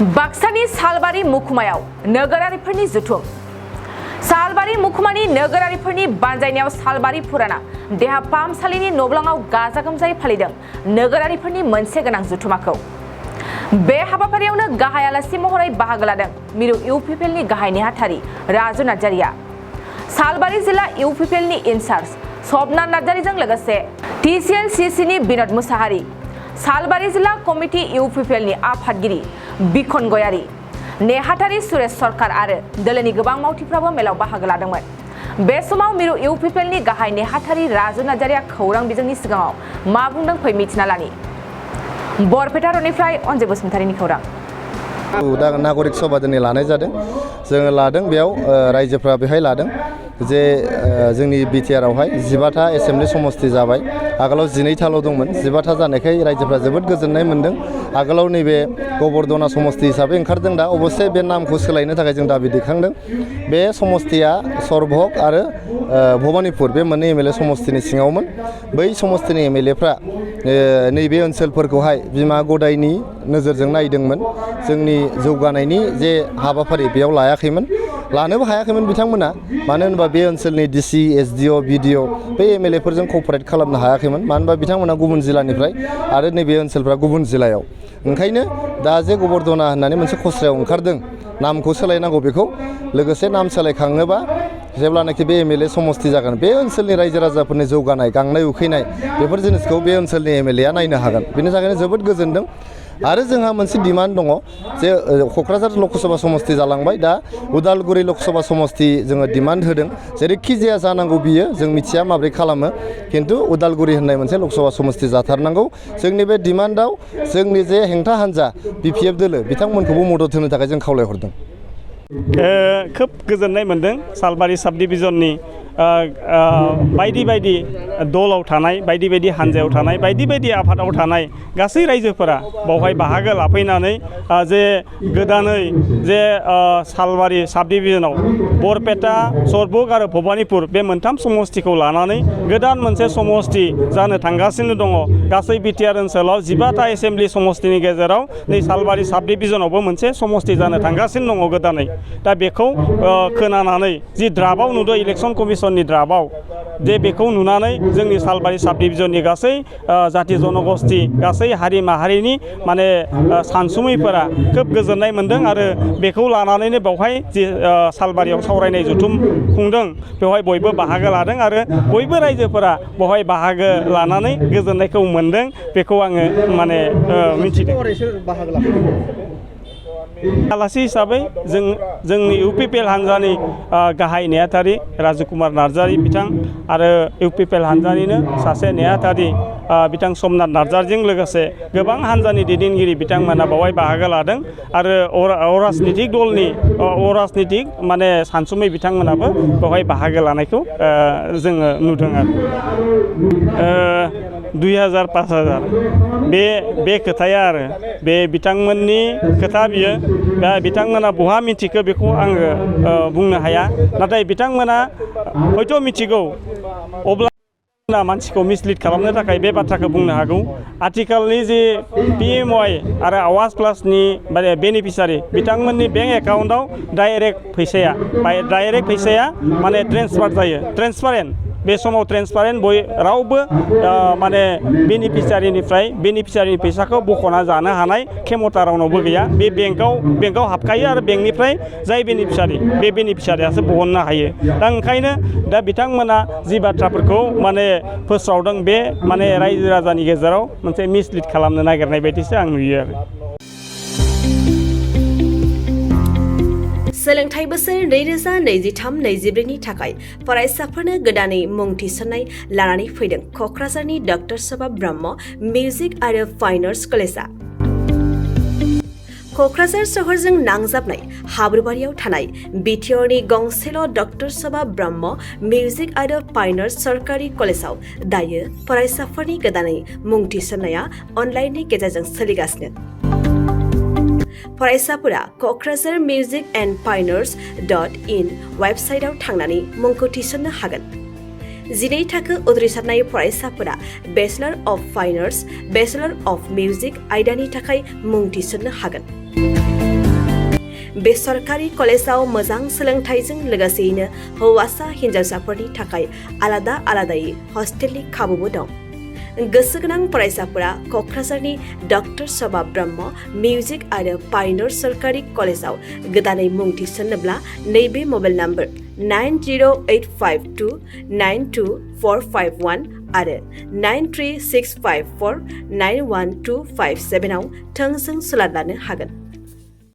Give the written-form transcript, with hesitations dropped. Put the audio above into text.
बाक्सानि सालबारि मुखुमायाव नोगोरारिफोरनि जुथुम सालबारि मुखुमानि नोगोरारिफोरनि बानजायनायाव सालबारि फुराना देहा फाहामसालिनि नब्लाङाव गाजा गोमजायै फालिदों नोगोरारिफोरनि मोनसे गोनां जुथुमाखौ। बे हाबाफारियावनो गाहाय आलासि महरै बाहागो लादों मिरु इउपिपिएलनि गाहाय नेहाथारि राजु नार्जारिया, सालबारि जिल्ला इउपिपिएलनि इनचार्ज सबना नार्जारिजों लोगोसे टिसिएलसिसिनि बिनोद मुसाहारि, सालबारि जिल्ला कमिटि इउपिपिएलनि आफादगिरि बिखन गयारी, नेहाथारि सुरेश सरकार आरो दोलोनि गोबां मावथिफ्राबो मेलाव बाहागो लादोंमोन। बे समाव मिरु इउपिपिएलनि गाहाय नेहाथारि राजु नार्जारिया खौरां बिजोंनि सिगाङाव मा बुंदों फै मिथिना लानि। बरपेटा र'डनिफ्राय अनजय बसुमतारिनि खौरां। नागरिक सभा दिनै लानाय जादों, जोङो लादों बेयाव रायजोफ्रा बेहाय लादों जे जोंनि बिटिआरआवहाय 15था एसेम्बलि समस्ति जाबाय। आगोलाव 12थाल' दंमोन, 15था जानायखाय रायजोफ्रा जोबोद गोजोननाय मोन्दों। आगोलाव नैबे गबर्धना समस्ति हिसाबै ओंखारदों, दा अबस्से बे नामखौ सोलायनो थाखाय जों दाबि दैखांदों। बे समस्तिया सरभग आरो भबानिपुर बे मोननै एमएलए समस्तिनि सिङावमोन। बै समस्तिनि एमएलएफ्रा नैबे ओनसोलफोरखौहाय बिमा गदायनि नोजोरजों नायदोंमोन, जोंनि जौगानायनि जे हाबाफारि बेयाव लायाखैमोन, लानोबो हायाखैमोन बिथांमोना। मानो होनोबा बे ओनसोलनि डिसि, एसडिअ, बिडिअ बे एमएलएफोरजों कपारेट खालामनो हायाखैमोन, मानो होनबा बिथांमोना गुबुन जिल्लानिफ्राय आरो नैबे ओनसोलफ्रा गुबुन जिल्लायाव। ओंखायनो दा जे गबर्धना होननानै मोनसे खस्रायाव ओंखारदों, नामखौ सोलायनांगौ, बेखौ लोगोसे नाम सोलायखाङोबा जेब्लानाखि बे एमएलए समस्ति जागोन, बे ओनसोलनि रायजो राजाफोरनि जौगानाय, गांनाय उखैनाय बेफोर जिनिसखौ बे ओनसोलनि एमएलएआ नायनो हागोन। बेनि थाखायनो जोबोद गोजोनदों। आरो जोंहा मोनसे डिमान्ड दङ जे क'क्राझार लकसभा समस्ति जालांबाय, दा उदालगुरि लकसभा समस्ति जोङो डिमान्ड होदों। जेरैखि जाया जानांगौ बियो, जों मिथिया माब्रै खालामो, खिन्थु उदालगुरि होननाय मोनसे लकसभा समस्ति जाथारनांगौ। जोंनि बे डिमान्डआव जोंनि जे हेंथा हान्जा बिपिएफ दोलो बिथांमोनखौबो मदद होनो थाखाय जों खावलायहरदों। खोब गोजोननाय मोन्दों सालबारि साब डिभिजननि बायदि बायदि दलाव थानाय, बायदि बायदि हान्जायाव थानाय, बायदि बायदि आफादाव थानाय गासै रायजोफोरा बावहाय बाहागो लाफैनानै जे गोदानै जे सालबारि साब डिभिजनाव बरपेटा, सरभग आरो भबानिपुर बे मोनथाम समस्तिखौ लानानै गोदान मोनसे समस्ति जानो थांगासिनो दङ। गासै बिटिआर ओनसोलाव 15था एसेम्बलि समस्तिनि गेजेराव नै सालबारि साब डिभिजनावबो मोनसे समस्ति जानो थांगासिनो दङ गोदानै। दा बेखौ खोनानानै जि द्राफ्टआव नुदों इलेक्सन कमिसननि द्राफ्टआव, जे बेखौ नुनानै जोंनि सालबारि साब डिभिजननि गासै जाथि जनगोष्ठी, गासै हारि माहारिनि माने सानसुमैफोरा खोब गोजोननाय मोन्दों आरो बेखौ लानानैनो बेवहाय जि सालबारियाव सावरायनाय जुथुम खुंदों, बेवहाय बयबो बाहागो लादों आरो बयबो रायजोफोरा बेवहाय बाहागो लानानै गोजोननायखौ मोन्दों। बेखौ आङो माने मिथिदों। आलासि हिसाबै जोंनि इउपिपिएल हान्जानि गाहाय नेहाथारि राजु कुमार नार्जारि बिथां आरो इउपिपिएल हान्जानिनो सासे नेहाथारि बिथां समनाथ नार्जारिजों लोगोसे गोबां हान्जानि दैदेनगिरि बिथांमोना बेवहाय बाहागो लादों आरो अराजनितिक दलनि अराजनितिक माने सानसुमै बिथांमोनाबो बेवहाय बाहागो लानायखौ जोङो नुदों आरो 2000-5000 बे खोथाया आरो बे बिथांमोननि खोथा बियो। दा बिथांमोना बहा मिथिखो बेखौ आङो बुंनो हाया, नाथाय बिथांमोना हयथ' मिथिगौ, अब्ला मानसिखौ मिसलिड खालामनो थाखाय बे बाथ्राखौ बुंनो हागौ। आथिखालनि जे पिएमवाइ आरो आवास प्लासनि माने बेनिफिसारि बिथांमोननि बेंक एकाउन्टआव डाइरेक्ट फैसाया माने ट्रेन्सफार जायो, ट्रेन्सपारेन्ट। बे समाव ट्रेन्सपारेन्ट रावबो माने बेनिफिसारिनि फैसाखौ बख'ना जानो हानाय खेमता रावनावबो गैया। बे बेंकआव हाबखायो आरो बेंकनिफ्राय जाय बे बेनिफिसारियासो बहननो हायो। दा ओंखायनो दा बिथांमोना जि बाथ्राफोरखौ माने फोस्रावदों, बे माने रायजो राजानि गेजेराव मोनसे मिसलिड खालामनो नागिरनाय बायदिसो आं नुयो आरो। सोलोंथाइ बोसोर 2023-24 नि थाखाय फरायसाफोरनो गोदानै मुं थिसननाय लानानै फैदों क'क्राझारनि डक्टर सभा ब्रह्म मिउजिक आरो फाइन आर्ट्स कलेजआ। क'क्राझार सोहोरजों नांजाबनाय हाब्रुबारियाव थानाय बिटिआरनि गंसेल' डक्टर सभा ब्रह्म मिउजिक आरो फाइन आर्ट्स सरकारि कलेजआव दायो फरायसाफोरनि गोदानै मुं थिसननाया अनलाइननि गेजेरजों सोलिगासिनो। फरायसाफोरा क'क्राझार मिउजिक एन्ड फाइन आर्ट्स.in वेबसाइटआव थांनानै मुंखौ थिसननो हागोन। 12 थाखो उद्रिसारनाय फरायसाफोरा bachelor of fine arts, bachelor of music आयदानि थाखाय मुं थिसननो हागोन। बे सरकारि कलेजाव मोजां सोलोंथाइजों लोगोसेयैनो हौवासा हिन्जावसाफोरनि थाखाय आलादा आलादायै हस्टेलनि खाबुबो दं। गोसो गोनां फरायसाफोरा क'क्राझारनि डक्टर सभा ब्रह्म मिउजिक आरो पायनर सरकारि कलेजाव गोदानै मुं थिसन्नोब्ला नैबे मबाइल नम्बर 9085292451 आरो 93654912557 आव थोंजों सुलाद लानो हागोन।